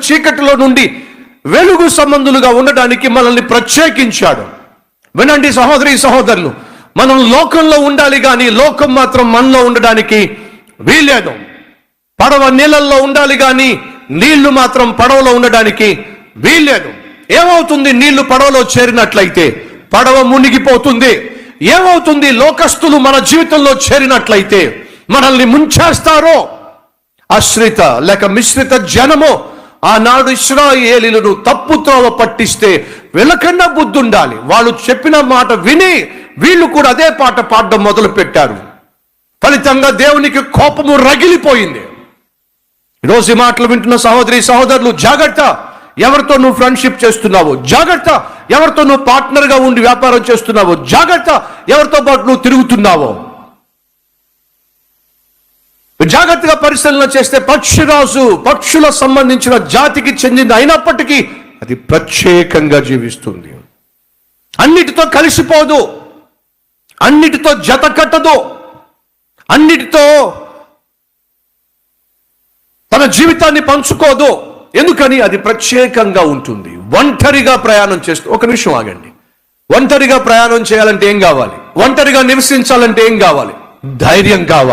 చీకటిలో నుండి వెలుగు సంబంధులుగా ఉండడానికి మనల్ని ప్రత్యేకించాడు. వినండి సహోదరి సహోదరులు, మనం లోకంలో ఉండాలి కానీ లోకం మాత్రం మనలో ఉండడానికి వీల్లేదు. పడవ నీళ్ళల్లో ఉండాలి కానీ నీళ్లు మాత్రం పడవలో ఉండడానికి వీల్లేదు. ఏమవుతుంది? నీళ్లు పడవలో చేరినట్లయితే పడవ మునిగిపోతుంది. ఏమవుతుంది? లోకస్తులు మన జీవితంలో చేరినట్లయితే మనల్ని ముంచేస్తారో. ఆశ్రిత లేక మిశ్రిత జనము ఆనాడు ఇశ్రాయేలీయులను తప్పుత్రోవ పట్టిస్తే వీళ్ళకన్నా బుద్ధి ఉండాలి. వాళ్ళు చెప్పిన మాట విని వీళ్ళు కూడా అదే పాట పాడడం మొదలు పెట్టారు. ఫలితంగా దేవునికి కోపము రగిలిపోయింది. ఈరోజు ఈ మాటలు వింటున్న సహోదరి సహోదరులు, జాగ్రత్త. ఎవరితో నువ్వు ఫ్రెండ్షిప్ చేస్తున్నావు? జాగ్రత్త. ఎవరితో నువ్వు పార్ట్నర్గా ఉండి వ్యాపారం చేస్తున్నావు? జాగ్రత్త. ఎవరితో పాటు నువ్వు తిరుగుతున్నావో జాగ్రత్తగా పరిశీలన చేస్తే పక్షిరాజు పక్షుల సంబంధించిన జాతికి చెందింది అయినప్పటికీ అది ప్రత్యేకంగా జీవిస్తుంది. అన్నిటితో కలిసిపోదు, అన్నిటితో జత కట్టదు, అన్నిటితో తన జీవితాన్ని పంచుకోదు. ఎందుకని? అది ప్రత్యేకంగా ఉంటుంది. ఒంటరిగా ప్రయాణం చేస్తూ, ఒక నిమిషం ఆగండి. ఒంటరిగా ప్రయాణం చేయాలంటే ఏం కావాలి? ఒంటరిగా నివసించాలంటే ఏం కావాలి? ధైర్యం కావాలి.